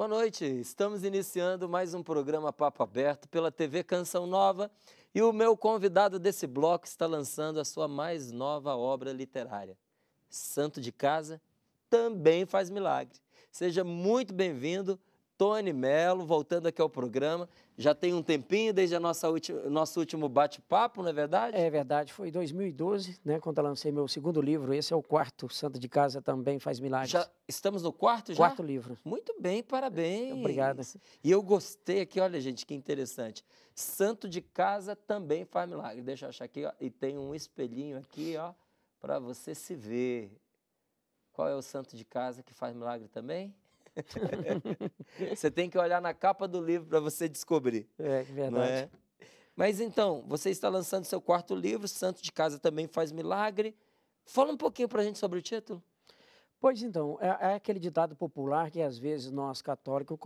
Boa noite, estamos iniciando mais um programa Papo Aberto pela TV Canção Nova e o meu convidado desse bloco está lançando a sua mais nova obra literária. Santo de Casa também faz milagre. Seja muito bem-vindo, Tony Mello, voltando aqui ao programa. Já tem um tempinho desde a nosso último bate-papo, não é verdade? É verdade, foi em 2012, né, quando eu lancei meu segundo livro. Esse é o quarto, Santo de Casa também faz milagres. Já estamos no quarto já? Quarto livro. Muito bem, parabéns. Obrigada. E eu gostei aqui, olha gente, que interessante. Santo de Casa também faz milagre. Deixa eu achar aqui, ó, e tem um espelhinho aqui, ó, para você se ver. Qual é o santo de casa que faz milagre também? Você tem que olhar na capa do livro para você descobrir. É verdade. Não é? Mas então, você está lançando seu quarto livro, Santo de Casa também faz milagre. Fala um pouquinho para a gente sobre o título. Pois então, é aquele ditado popular que às vezes nós católicos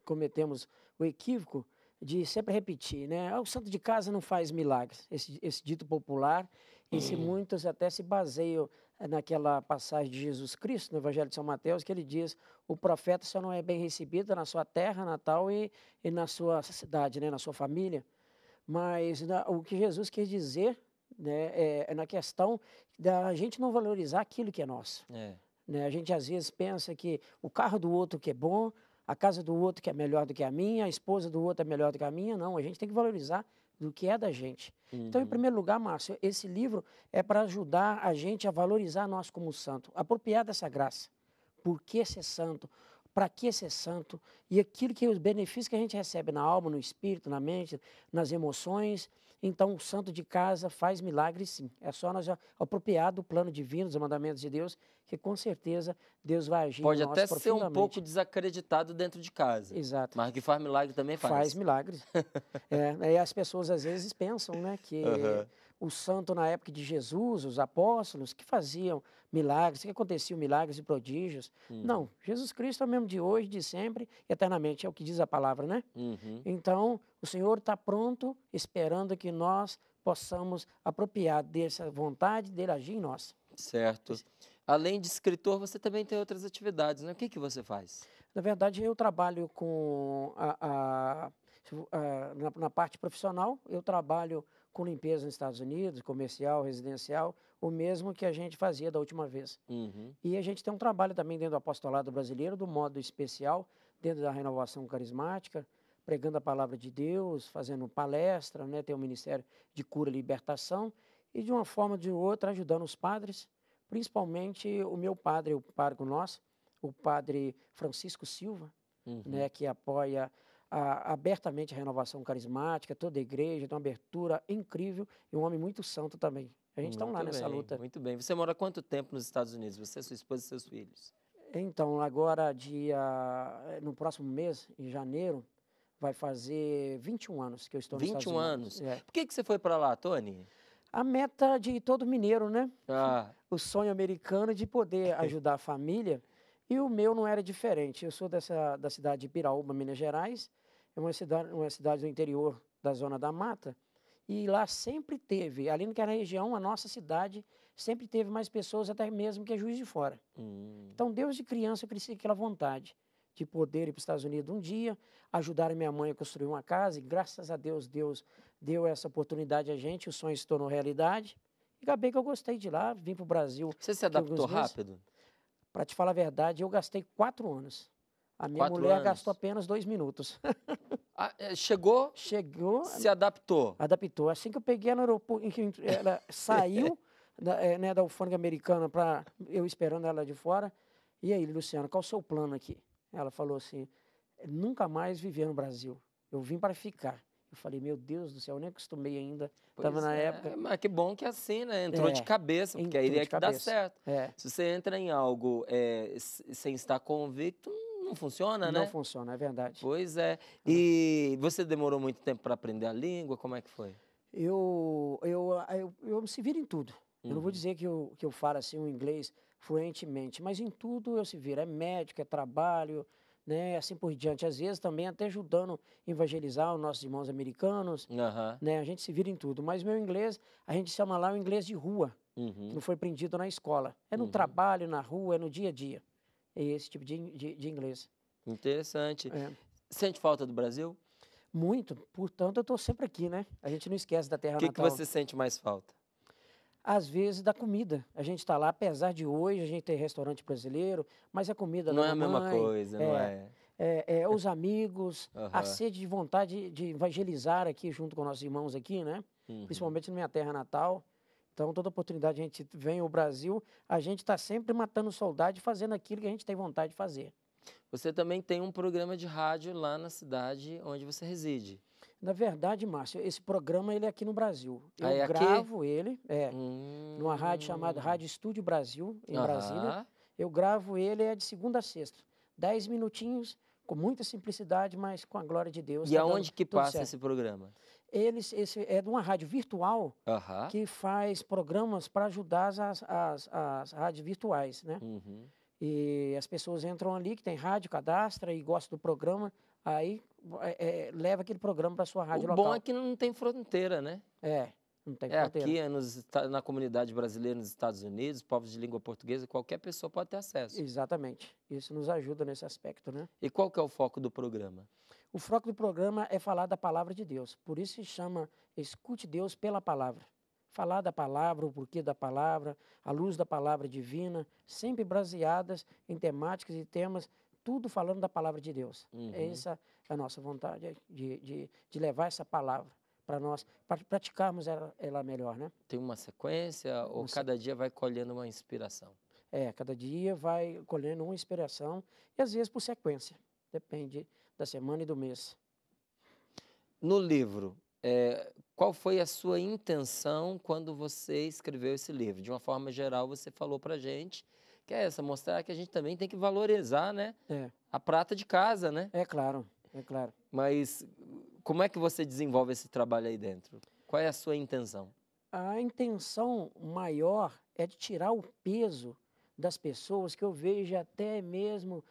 cometemos o equívoco de sempre repetir, né? O santo de casa não faz milagres. Esse dito popular, muitos até se baseiam naquela passagem de Jesus Cristo, no Evangelho de São Mateus, que ele diz: o profeta só não é bem recebido na sua terra natal e na sua cidade, né? Na sua família. Mas o que Jesus quis dizer, né, é na questão da gente não valorizar aquilo que é nosso. Né? A gente às vezes pensa que o carro do outro que é bom, a casa do outro que é melhor do que a minha, a esposa do outro é melhor do que a minha. Não, a gente tem que valorizar do que é da gente. Então, em primeiro lugar, Márcio, esse livro é para ajudar a gente a valorizar nós como santo, apropriar dessa graça. Por que ser santo? Para que ser santo? E aquilo que os benefícios que a gente recebe na alma, no espírito, na mente, nas emoções. Então, o santo de casa faz milagre, sim. É só nós apropriar do plano divino, dos mandamentos de Deus, que com certeza Deus vai agir Pode em nós até ser um profundamente. pouco desacreditado dentro de casa. Exato. Mas que faz milagre também faz. Faz milagres. E as pessoas às vezes pensam, né, que o santo na época de Jesus, os apóstolos, que faziam milagres, que aconteciam milagres e prodígios. Não, Jesus Cristo é o mesmo de hoje, de sempre, eternamente, é o que diz a palavra, né? Então, o Senhor está pronto, esperando que nós possamos apropriar dessa vontade dele agir em nós. Certo. Além de escritor, você também tem outras atividades, né? O que você faz? Na verdade, eu trabalho com na parte profissional, eu trabalho com limpeza nos Estados Unidos, comercial, residencial, o mesmo que a gente fazia da última vez. E a gente tem um trabalho também dentro do apostolado brasileiro, do modo especial, dentro da renovação carismática, pregando a palavra de Deus, fazendo palestra, né? Tem o Ministério de Cura e Libertação, e de uma forma ou de outra ajudando os padres, principalmente o meu padre, o pároco nosso, o padre Francisco Silva, né, que apoia abertamente a renovação carismática, toda a igreja, tem uma abertura incrível e um homem muito santo também. A gente está lá nessa luta. Muito bem. Você mora há quanto tempo nos Estados Unidos? Você, sua esposa e seus filhos? Então, agora, no próximo mês, em janeiro, vai fazer 21 anos que eu estou nos Estados Unidos. 21 anos? Por que você foi para lá, Tony? A meta de todo mineiro, né? Ah. O sonho americano de poder ajudar a família. E o meu não era diferente. Eu sou da cidade de Piraúba, Minas Gerais. É uma cidade do interior da Zona da Mata. E lá sempre teve, ali naquela região, a nossa cidade sempre teve mais pessoas, até mesmo que Juiz de Fora. Então, desde criança, eu cresci com aquela vontade de poder ir para os Estados Unidos um dia, ajudar a minha mãe a construir uma casa. E graças a Deus, Deus deu essa oportunidade a gente, o sonho se tornou realidade. E acabei que eu gostei de lá, vim para o Brasil. Você se adaptou rápido? Para te falar a verdade, eu gastei 4 anos. A minha mulher gastou apenas 2 minutos. Chegou? Chegou. Se adaptou? Adaptou. Assim que eu peguei no aeroporto, ela saiu da alfândega americana, para eu esperando ela de fora. E aí, Luciana, qual o seu plano aqui? Ela falou assim: nunca mais viver no Brasil. Eu vim para ficar. Eu falei: meu Deus do céu, eu nem acostumei ainda. Estava na época. Mas que bom que é assim, né? Entrou de cabeça, porque aí é que dá certo. Se você entra em algo sem estar convicto, não funciona, né? Não funciona, é verdade. Pois é. E você demorou muito tempo para aprender a língua? Como é que foi? Eu se viro em tudo. Eu não vou dizer que eu falo assim o inglês fluentemente, mas em tudo eu se viro. É médico, é trabalho, né, assim por diante. Às vezes também até ajudando a evangelizar os nossos irmãos americanos, né, a gente se vira em tudo. Mas meu inglês, a gente chama lá o inglês de rua, que não foi aprendido na escola. É no trabalho, na rua, é no dia a dia. É esse tipo de inglês. Interessante. É. Sente falta do Brasil? Muito, portanto, eu estou sempre aqui, né? A gente não esquece da terra O que natal. você sente mais falta? Às vezes da comida. A gente está lá, apesar de hoje a gente ter restaurante brasileiro, mas a comida Não da é a mesma mamãe, coisa, não é? os amigos, a Aham. sede de vontade de evangelizar aqui junto com nossos irmãos aqui, né? Uhum. Principalmente na minha terra natal. Então, toda oportunidade a gente vem ao Brasil, a gente está sempre matando saudade, fazendo aquilo que a gente tem vontade de fazer. Você também tem um programa de rádio lá na cidade onde você reside. Na verdade, Márcio, esse programa ele é aqui no Brasil. Ah, Eu é aqui? gravo ele, numa rádio chamada Hum. Rádio Estúdio Brasil, em Brasília. Aham. Eu gravo ele de segunda a sexta. 10 minutinhos, com muita simplicidade, mas com a glória de Deus, E está dando aonde que tudo passa certo. esse programa? Esse é de uma rádio virtual Aham. que faz programas para ajudar as rádios virtuais, né? Uhum. E as pessoas entram ali, que tem rádio, cadastra e gosta do programa, aí leva aquele programa para sua O rádio bom é local. que não tem fronteira, né? Não tem É fronteira. aqui, na comunidade brasileira nos Estados Unidos, povos de língua portuguesa, qualquer pessoa pode ter acesso. Exatamente. Isso nos ajuda nesse aspecto, né? E qual que é o foco do programa? O foco do programa é falar da palavra de Deus. Por isso se chama Escute Deus pela Palavra. Falar da palavra, o porquê da palavra, a luz da palavra divina, sempre baseadas em temáticas e temas, tudo falando da palavra de Deus. Uhum. Essa é a nossa vontade, de levar essa palavra para nós, para praticarmos ela melhor, né? Tem uma sequência ou cada dia vai colhendo uma inspiração? Cada dia vai colhendo uma inspiração e às vezes por sequência. Depende da semana e do mês. No livro, qual foi a sua intenção quando você escreveu esse livro? De uma forma geral, você falou para gente que é essa, mostrar que a gente também tem que valorizar, né, a prata de casa, né? É claro, é claro. Mas como é que você desenvolve esse trabalho aí dentro? Qual é a sua intenção? A intenção maior é de tirar o peso das pessoas, que eu vejo até mesmo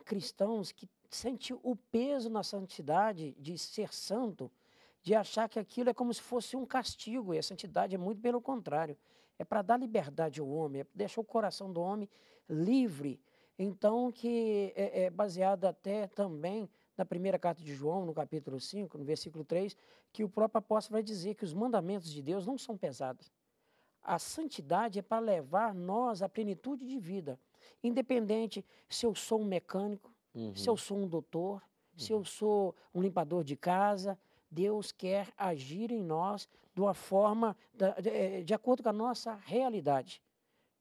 cristãos que sentem o peso na santidade de ser santo, de achar que aquilo é como se fosse um castigo, e a santidade é muito pelo contrário. É para dar liberdade ao homem, é deixar o coração do homem livre. Então, que é baseado até também na primeira carta de João, no capítulo 5, no versículo 3, que o próprio apóstolo vai dizer que os mandamentos de Deus não são pesados. A santidade é para levar nós à plenitude de vida. Independente se eu sou um mecânico, se eu sou um doutor, se eu sou um limpador de casa, Deus quer agir em nós de uma forma, de acordo com a nossa realidade.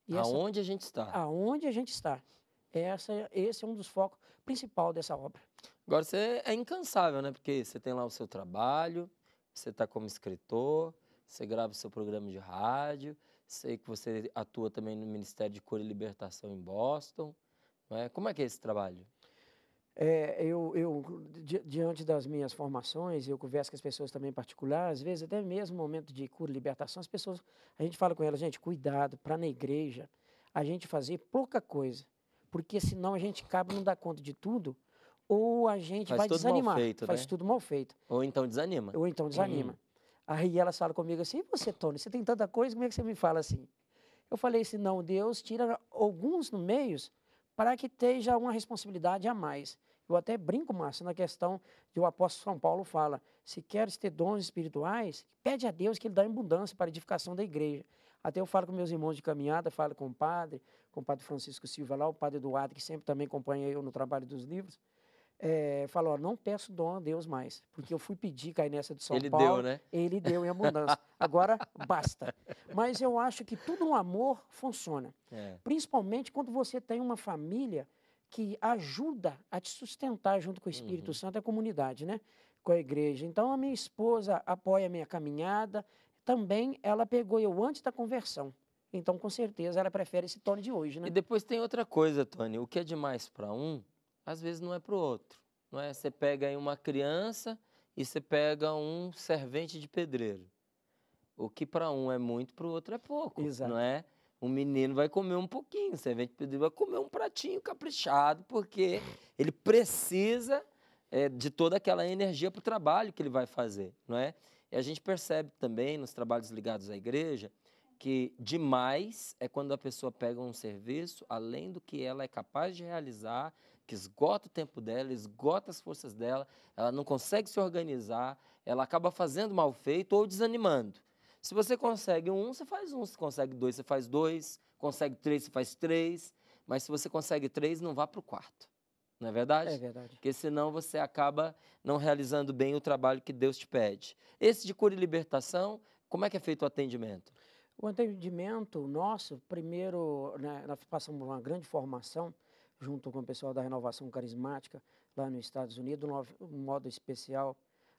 E Aonde a gente está? Aonde a gente está. Esse é um dos focos principais dessa obra. Agora, você é incansável, né? Porque você tem lá o seu trabalho, você está como escritor, você grava o seu programa de rádio, sei que você atua também no Ministério de Cura e Libertação em Boston, não é? Como é que é esse trabalho? Diante das minhas formações, eu converso com as pessoas também em particular, às vezes até mesmo no momento de cura e libertação, a gente fala com elas, gente, cuidado, para na igreja a gente fazer pouca coisa, porque senão a gente acaba não dar conta de tudo, ou a gente vai desanimar, faz tudo mal feito. Ou então desanima. Aí elas falam comigo assim, e você, Tony, você tem tanta coisa, como é que você me fala assim? Eu falei assim, não, Deus tira alguns no meio para que esteja uma responsabilidade a mais. Eu até brinco, Márcio, na questão de o apóstolo São Paulo fala, se queres ter dons espirituais, pede a Deus que Ele dá abundância para a edificação da igreja. Até eu falo com meus irmãos de caminhada, falo com o padre Francisco Silva lá, o padre Eduardo, que sempre também acompanha eu no trabalho dos livros, falo, não peço dom a Deus mais, porque eu fui pedir, cair nessa de São Paulo. Ele deu, né? Ele deu em abundância. Agora, basta. Mas eu acho que tudo no amor funciona. Principalmente quando você tem uma família que ajuda a te sustentar junto com o Espírito Santo, a comunidade, né? Com a igreja. Então, a minha esposa apoia a minha caminhada. Também, ela pegou eu antes da conversão. Então, com certeza, ela prefere esse Tony de hoje, né? E depois tem outra coisa, Tony. O que é demais para um, às vezes não é para o outro. Não é? Você pega aí uma criança e você pega um servente de pedreiro. O que para um é muito, para o outro é pouco. Exato. Não é? Um menino vai comer um pouquinho, o servente de pedreiro vai comer um pratinho caprichado, porque ele precisa de toda aquela energia para o trabalho que ele vai fazer. Não é? E a gente percebe também nos trabalhos ligados à igreja que demais é quando a pessoa pega um serviço além do que ela é capaz de realizar, que esgota o tempo dela, esgota as forças dela, ela não consegue se organizar, ela acaba fazendo mal feito ou desanimando. Se você consegue um, você faz um. Se consegue dois, você faz dois. Consegue três, você faz três. Mas se você consegue três, não vá para o quarto. Não é É verdade? verdade. Porque senão você acaba não realizando bem o trabalho que Deus te pede. Esse de cura e libertação, como é que é feito o atendimento? O atendimento nosso, primeiro, né, nós passamos uma grande formação junto com o pessoal da Renovação Carismática lá nos Estados Unidos, um modo especial.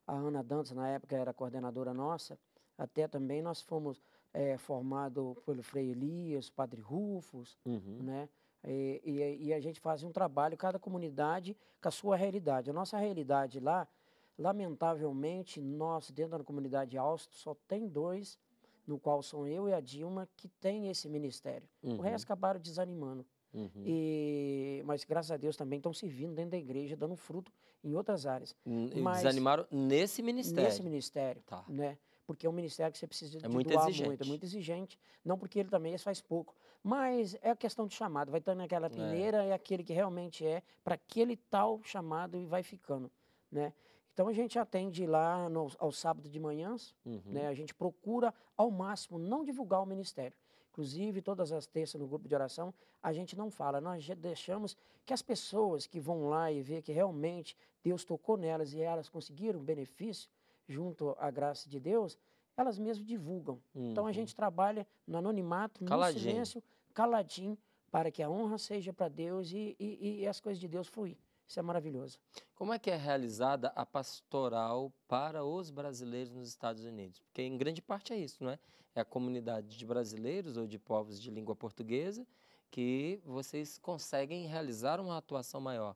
A Ana Dantas, na época, era coordenadora nossa. Até também nós fomos formados pelo Frei Elias, Padre Rufus, Uhum. né? E a gente fazia um trabalho, cada comunidade com a sua realidade. A nossa realidade lá, lamentavelmente, nós, dentro da comunidade Alsto, só tem dois, no qual são eu e a Dilma, que tem esse ministério. O resto acabaram desanimando. Uhum. Mas graças a Deus também estão servindo dentro da igreja, dando fruto em outras áreas. E Mas desanimaram nesse nesse ministério. ministério, Tá. né? Porque é um ministério que você precisa É de muito doar muito, é exigente. muito exigente. Não porque ele também faz pouco, mas é a questão de chamado. Vai estar naquela peneira, é aquele que realmente é para aquele tal chamado e vai ficando, né? Então a gente atende lá aos sábados de manhãs, né? A gente procura ao máximo não divulgar o ministério. Inclusive, todas as terças no grupo de oração, a gente não fala, nós deixamos que as pessoas que vão lá e vê que realmente Deus tocou nelas e elas conseguiram benefício junto à graça de Deus, elas mesmas divulgam. Então a gente trabalha no anonimato, no Caladinho. silêncio, caladinho, para que a honra seja para Deus e as coisas de Deus fluir. Isso é maravilhoso. Como é que é realizada a pastoral para os brasileiros nos Estados Unidos? Porque em grande parte é isso, não é? É a comunidade de brasileiros ou de povos de língua portuguesa que vocês conseguem realizar uma atuação maior.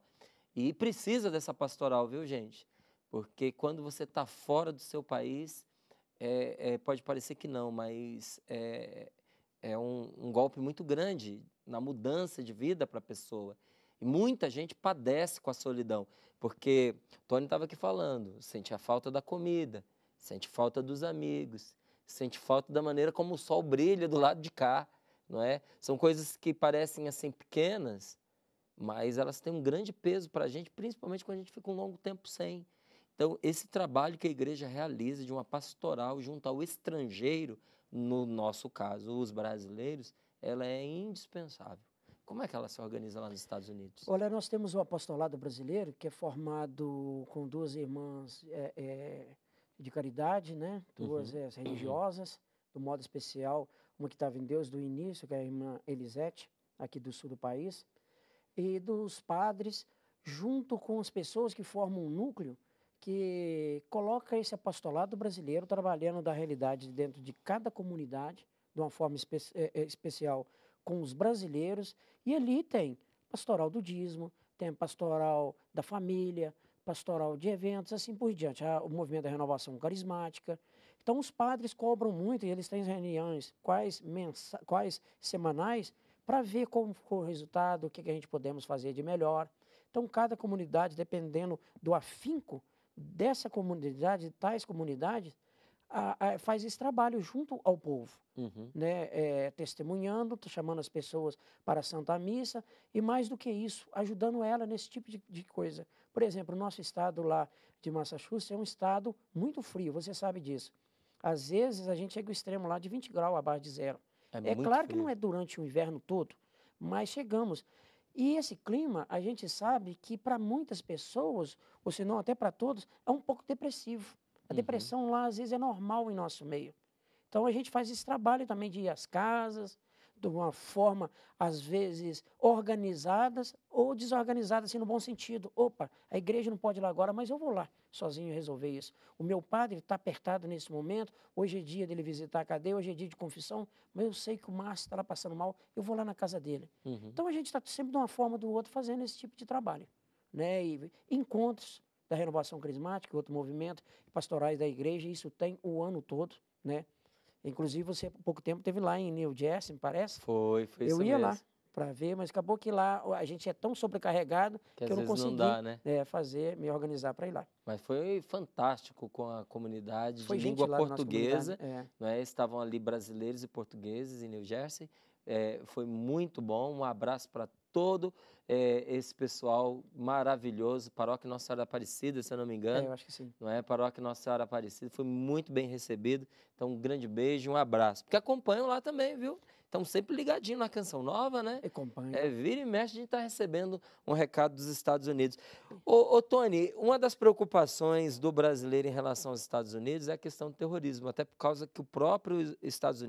E precisa dessa pastoral, viu, gente? Porque quando você está fora do seu país, pode parecer que não, mas é um golpe muito grande na mudança de vida para a pessoa. E muita gente padece com a solidão, porque Tony estava aqui falando, sente a falta da comida, sente falta dos amigos, sente falta da maneira como o sol brilha do lado de cá, não é? São coisas que parecem assim pequenas, mas elas têm um grande peso para a gente, principalmente quando a gente fica um longo tempo sem. Então, esse trabalho que a igreja realiza de uma pastoral junto ao estrangeiro, no nosso caso, os brasileiros, ela é indispensável. Como é que ela se organiza lá nos Estados Unidos? Olha, nós temos o apostolado brasileiro, que é formado com duas irmãs de caridade, né? Duas religiosas, do modo especial, uma que estava em Deus do início, que é a irmã Elisete, aqui do sul do país, e dos padres, junto com as pessoas que formam um núcleo que coloca esse apostolado brasileiro trabalhando da realidade dentro de cada comunidade, de uma forma especial com os brasileiros, e ali tem pastoral do dízimo, tem pastoral da família, pastoral de eventos, assim por diante, o movimento da renovação carismática. Então, os padres cobram muito e eles têm reuniões quais semanais para ver como ficou o resultado, o que a gente podemos fazer de melhor. Então, cada comunidade, dependendo do afinco dessa comunidade, tais comunidades, faz esse trabalho junto ao povo, né? Testemunhando, chamando as pessoas para a Santa Missa e, mais do que isso, ajudando ela nesse tipo de coisa. Por exemplo, o nosso estado lá de Massachusetts é um estado muito frio, você sabe disso. Às vezes, a gente chega ao extremo lá de 20 graus abaixo de zero. É muito claro que frio. não é durante o inverno todo, mas chegamos. E esse clima, a gente sabe que para muitas pessoas, ou se não até para todos, é um pouco depressivo. A depressão lá, às vezes, é normal em nosso meio. Então, a gente faz esse trabalho também de ir às casas, de uma forma, às vezes, organizadas ou desorganizadas, assim, no bom sentido. Opa, a igreja não pode ir lá agora, mas eu vou lá sozinho resolver isso. O meu padre está apertado nesse momento, hoje é dia dele visitar a cadeia, hoje é dia de confissão, mas eu sei que o Márcio está lá passando mal, eu vou lá na casa dele. Então, a gente está sempre de uma forma ou do outro fazendo esse tipo de trabalho, né? E encontros da renovação carismática, outro movimento, pastorais da igreja, isso tem o ano todo, né? Inclusive, você, há pouco tempo, esteve lá em New Jersey, me parece? Foi Eu isso ia mesmo. lá para ver, mas acabou que lá a gente é tão sobrecarregado que às eu não vezes não consegui dá, né? me organizar para ir lá. Mas foi fantástico com a comunidade de Foi gente língua lá da nossa comunidade. portuguesa, não é? Estavam ali brasileiros e portugueses em New Jersey. Foi muito bom. Um abraço para todo esse pessoal maravilhoso, Paróquia Nossa Senhora Aparecida, se eu não me engano. Eu acho que sim. Não é? Paróquia Nossa Senhora Aparecida, foi muito bem recebido. Então, um grande beijo e um abraço. Porque acompanham lá também, viu? Estão sempre ligadinho na Canção Nova, né? Acompanho. Vira e mexe, a gente está recebendo um recado dos Estados Unidos. Ô, Tony, uma das preocupações do brasileiro em relação aos Estados Unidos é a questão do terrorismo, até por causa que os próprios Estados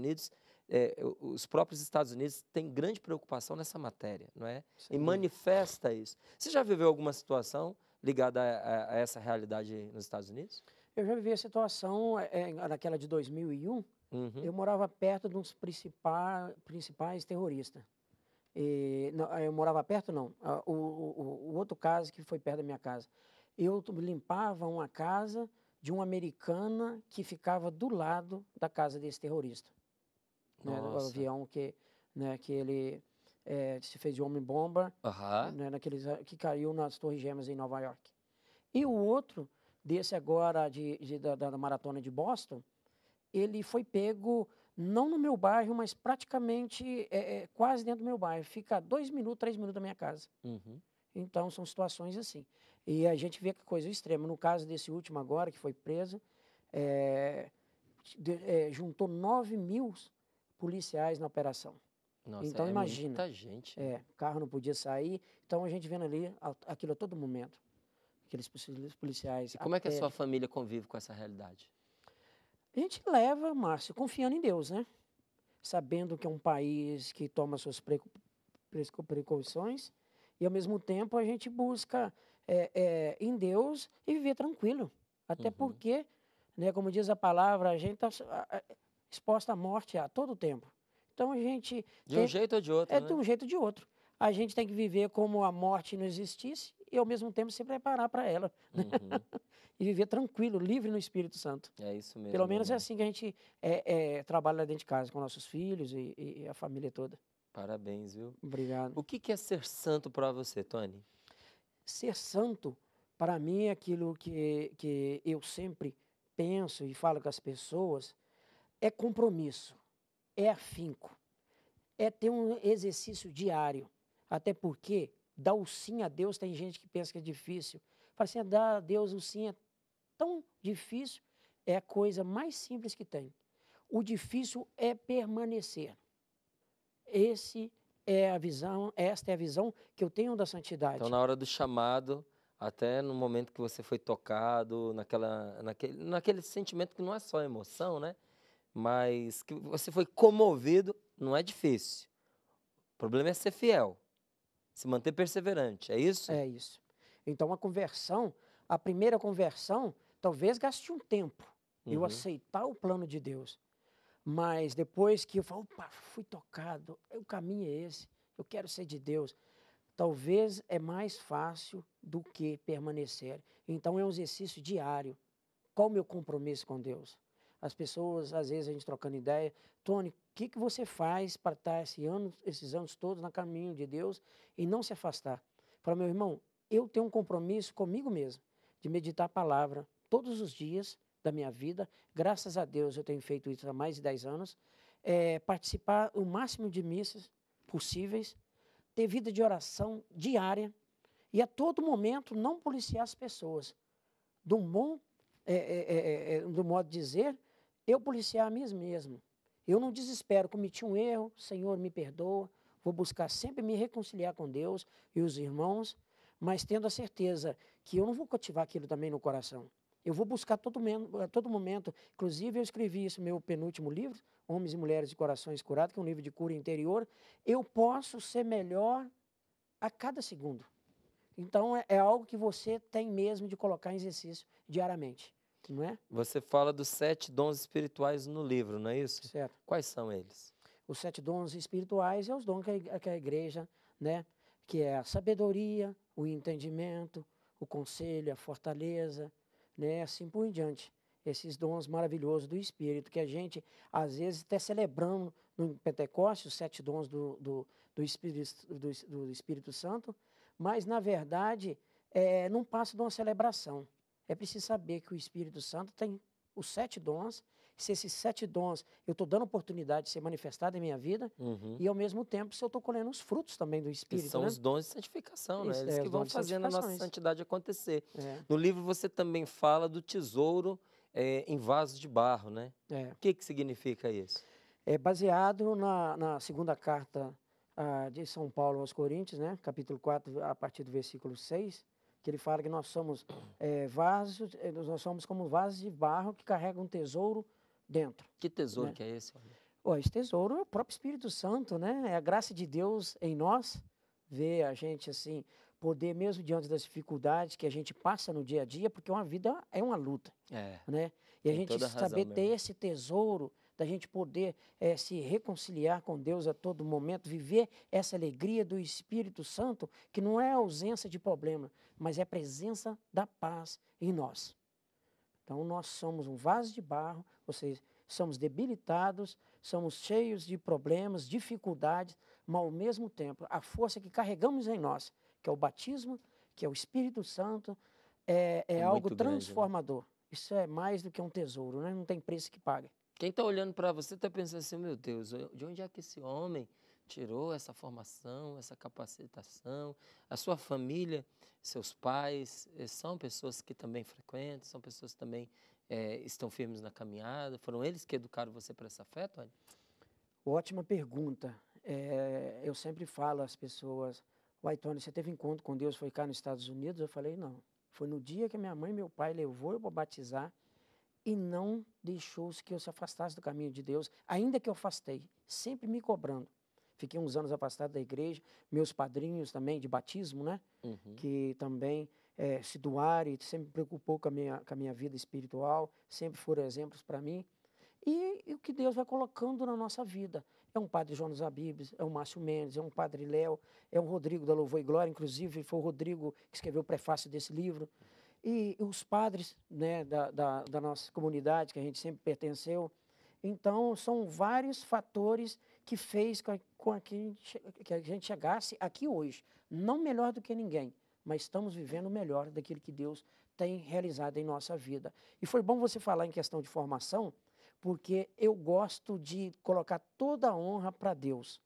Unidos têm grande preocupação nessa matéria, não é? Sem E dúvida. manifesta isso. Você já viveu alguma situação ligada a essa realidade nos Estados Unidos? Eu já vivi a situação, naquela de 2001, Uhum. eu morava perto de uns principais terroristas. Não, eu morava perto, não. O outro caso que foi perto da minha casa. Eu limpava uma casa de uma americana que ficava do lado da casa desse terrorista. Né, o Nossa. avião que ele se fez de homem-bomba, Aham. né, que caiu nas Torres Gêmeas em Nova York. E o outro, desse agora da Maratona de Boston, ele foi pego não no meu bairro, mas praticamente quase dentro do meu bairro. Fica 2 minutos, 3 minutos da minha casa. Uhum. Então, são situações assim. E a gente vê que coisa extrema. No caso desse último agora, que foi preso, juntou 9.000 policiais na operação. Nossa, Então, é imagina. muita gente. Né? Carro não podia sair. Então, a gente vendo ali aquilo a todo momento. Aqueles policiais. E como é que a sua família convive com essa realidade? A gente leva, Márcio, confiando em Deus, né? Sabendo que é um país que toma suas precauções e, ao mesmo tempo, a gente busca em Deus e viver tranquilo. Até porque, né, como diz a palavra, a gente está exposta à morte a todo tempo. Então, a gente... De um jeito ou de outro, né? De um jeito ou de outro. A gente tem que viver como a morte não existisse e, ao mesmo tempo, se preparar para ela. E viver tranquilo, livre no Espírito Santo. É isso mesmo. Pelo menos é assim que a gente trabalha lá dentro de casa, com nossos filhos e a família toda. Parabéns, viu? Obrigado. O que é ser santo para você, Tony? Ser santo, para mim, é aquilo que eu sempre penso e falo com as pessoas, é compromisso, é afinco, é ter um exercício diário. Até porque dar o sim a Deus, tem gente que pensa que é difícil. Fala assim, dar a Deus o sim é tão difícil, é a coisa mais simples que tem. O difícil é permanecer. Esta é a visão que eu tenho da santidade. Então, na hora do chamado, até no momento que você foi tocado, naquele sentimento que não é só emoção, né? Mas que você foi comovido, não é difícil. O problema é ser fiel, se manter perseverante, é isso? É isso. Então, a primeira conversão, talvez gaste um tempo, eu aceitar o plano de Deus. Mas depois que eu falo, opa, fui tocado, o caminho é esse, eu quero ser de Deus. Talvez é mais fácil do que permanecer. Então, é um exercício diário. Qual o meu compromisso com Deus? As pessoas, às vezes, a gente trocando ideia, Tony, o que você faz para estar esses anos todos no caminho de Deus e não se afastar? Fala, meu irmão, eu tenho um compromisso comigo mesmo, de meditar a palavra todos os dias da minha vida. Graças a Deus eu tenho feito isso há mais de 10 anos. Participar o máximo de missas possíveis, ter vida de oração diária e a todo momento não policiar as pessoas. Do modo de dizer, eu policiar a mim mesmo. Eu não desespero, cometi um erro, Senhor, me perdoa, vou buscar sempre me reconciliar com Deus e os irmãos, mas tendo a certeza que eu não vou cultivar aquilo também no coração. Eu vou buscar a todo momento. Inclusive, eu escrevi isso no meu penúltimo livro, Homens e Mulheres de Corações Curados, que é um livro de cura interior. Eu posso ser melhor a cada segundo. Então, é algo que você tem mesmo de colocar em exercício diariamente, não é? Você fala dos 7 dons espirituais no livro, não é isso? Certo. Quais são eles? Os 7 dons espirituais é os dons que a igreja, né? Que é a sabedoria, o entendimento, o conselho, a fortaleza, né? Assim por diante. Esses dons maravilhosos do Espírito, que a gente, às vezes, está celebrando no Pentecostes, os 7 dons do Espírito Santo, mas, na verdade, não passa de uma celebração. É preciso saber que o Espírito Santo tem os 7 dons se esses 7 dons eu estou dando oportunidade de ser manifestado em minha vida Uhum. e, ao mesmo tempo, se eu estou colhendo os frutos também do Que Espírito, são né? os dons de santificação, né? Isso, Eles que os vão dons de fazendo a nossa santificações. santidade acontecer. É, No livro você também fala do tesouro em vasos de barro, né? é. O que que significa isso? É baseado na segunda carta de São Paulo aos Coríntios, né? Capítulo 4, a partir do versículo 6, que ele fala que nós somos vasos, nós somos como vasos de barro que carregam um tesouro dentro, Que tesouro né? que é esse? Olha? Esse tesouro é o próprio Espírito Santo, né? É a graça de Deus em nós, ver a gente assim, poder mesmo diante das dificuldades que a gente passa no dia a dia, porque uma vida é uma luta, É, né? E a tem gente toda a razão, saber meu ter irmão. esse tesouro, da gente poder se reconciliar com Deus a todo momento, viver essa alegria do Espírito Santo, que não é ausência de problema, mas é a presença da paz em nós. Então, nós somos um vaso de barro, ou seja, somos debilitados, somos cheios de problemas, dificuldades, mas ao mesmo tempo, a força que carregamos em nós, que é o batismo, que é o Espírito Santo, É é algo muito grande, né? transformador. Isso é mais do que um tesouro, né? Não tem preço que pague. Quem está olhando para você está pensando assim, meu Deus, de onde é que esse homem tirou essa formação, essa capacitação? A sua família, seus pais, são pessoas que também frequentam, são pessoas que também estão firmes na caminhada? Foram eles que educaram você para essa fé, Tony? Ótima pergunta. Eu sempre falo às pessoas, uai, Tony, você teve encontro com Deus, foi cá nos Estados Unidos? Eu falei, não. Foi no dia que minha mãe e meu pai levou eu para batizar, e não deixou que eu se afastasse do caminho de Deus, ainda que eu afastei, sempre me cobrando. Fiquei uns anos afastado da igreja, meus padrinhos também de batismo, né? Uhum. Que também se doaram e sempre preocupou com a minha vida espiritual, sempre foram exemplos para mim. E o que Deus vai colocando na nossa vida. É um padre Jonas Abibes, é um Márcio Mendes, é um padre Léo, é um Rodrigo da Louvor e Glória, inclusive foi o Rodrigo que escreveu o prefácio desse livro. E os padres, né, da nossa comunidade, que a gente sempre pertenceu. Então, são vários fatores que fez que a gente chegasse aqui hoje. Não melhor do que ninguém, mas estamos vivendo o melhor daquilo que Deus tem realizado em nossa vida. E foi bom você falar em questão de formação, porque eu gosto de colocar toda a honra para Deus.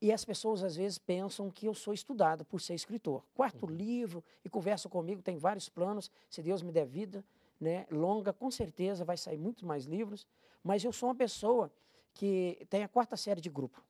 E as pessoas às vezes pensam que eu sou estudado por ser escritor. Quarto livro e conversa comigo, tem vários planos, se Deus me der vida, né, longa, com certeza vai sair muito mais livros, mas eu sou uma pessoa que tem a 4ª série de grupo.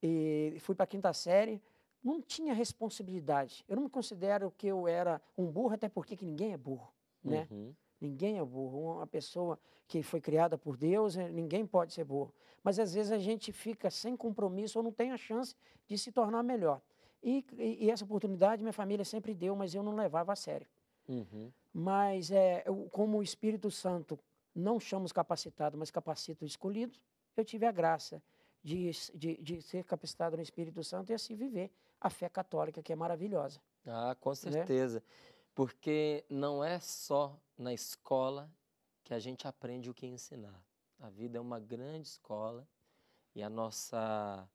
E fui para a 5ª série, não tinha responsabilidade. Eu não me considero que eu era um burro, até porque que ninguém é burro, né? Uhum. Ninguém é burro. Uma pessoa que foi criada por Deus, ninguém pode ser burro. Mas às vezes a gente fica sem compromisso ou não tem a chance de se tornar melhor. E essa oportunidade minha família sempre deu, mas eu não levava a sério. Uhum. Mas como o Espírito Santo não chama os capacitados, mas capacita os escolhidos, eu tive a graça de ser capacitado no Espírito Santo e assim viver a fé católica, que é maravilhosa, Ah, com né? certeza. Porque não é só na escola que a gente aprende o que ensinar. A vida é uma grande escola e a nossa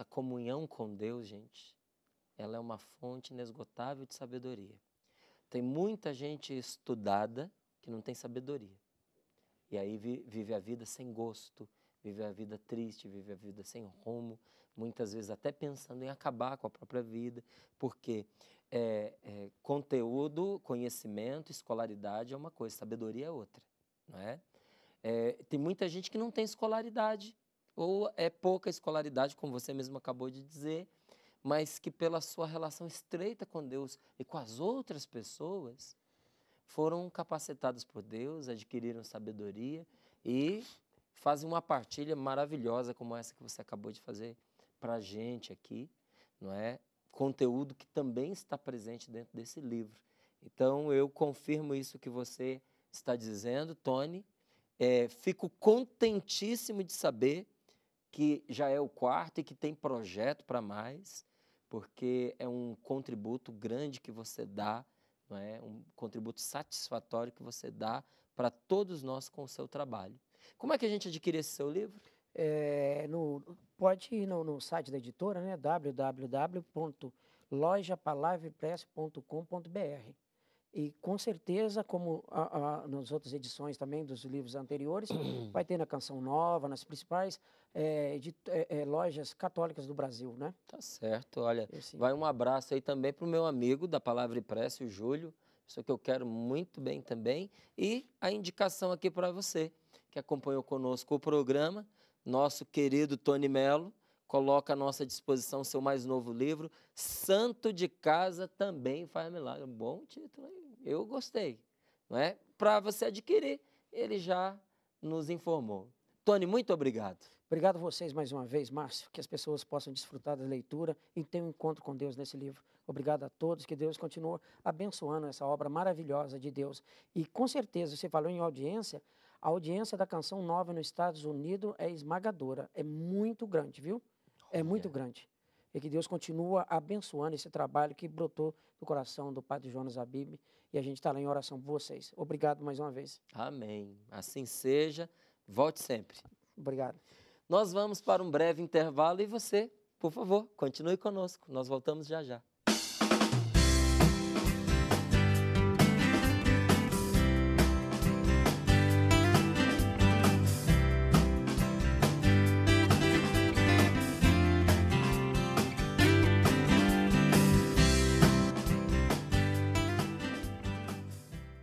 comunhão com Deus, gente, ela é uma fonte inesgotável de sabedoria. Tem muita gente estudada que não tem sabedoria. E aí vive a vida sem gosto, vive a vida triste, vive a vida sem rumo, muitas vezes até pensando em acabar com a própria vida, porque conteúdo, conhecimento, escolaridade é uma coisa, sabedoria é outra, não é? Tem muita gente que não tem escolaridade, ou é pouca escolaridade, como você mesmo acabou de dizer, mas que pela sua relação estreita com Deus e com as outras pessoas, foram capacitados por Deus, adquiriram sabedoria e fazem uma partilha maravilhosa como essa que você acabou de fazer para a gente aqui, não é? Conteúdo que também está presente dentro desse livro. Então, eu confirmo isso que você está dizendo, Tony. Fico contentíssimo de saber que já é o 4º e que tem projeto para mais, porque é um contributo grande que você dá, não é? Um contributo satisfatório que você dá para todos nós com o seu trabalho. Como é que a gente adquire esse seu livro? Pode ir no site da editora, né? www.lojapalavrepress.com.br. E com certeza, como nas outras edições também dos livros anteriores, vai ter na Canção Nova, nas principais lojas católicas do Brasil, né? Tá certo, olha, Esse, vai um abraço aí também para o meu amigo da Palavra e Prece, o Júlio, pessoa que eu quero muito bem também, e a indicação aqui para você, que acompanhou conosco o programa, nosso querido Tony Mello, coloca à nossa disposição seu mais novo livro, Santo de Casa Também Faz Milagre. Bom título, hein? Eu gostei, não é? Para você adquirir, ele já nos informou. Tony, muito obrigado. Obrigado a vocês mais uma vez, Márcio, que as pessoas possam desfrutar da leitura e ter um encontro com Deus nesse livro. Obrigado a todos, que Deus continue abençoando essa obra maravilhosa de Deus. E com certeza, você falou em audiência, a audiência da Canção Nova nos Estados Unidos é esmagadora, é muito grande, viu? É muito grande. E que Deus continua abençoando esse trabalho que brotou do coração do Padre Jonas Abib. E a gente está lá em oração por vocês. Obrigado mais uma vez. Amém. Assim seja. Volte sempre. Obrigado. Nós vamos para um breve intervalo e você, por favor, continue conosco. Nós voltamos já já.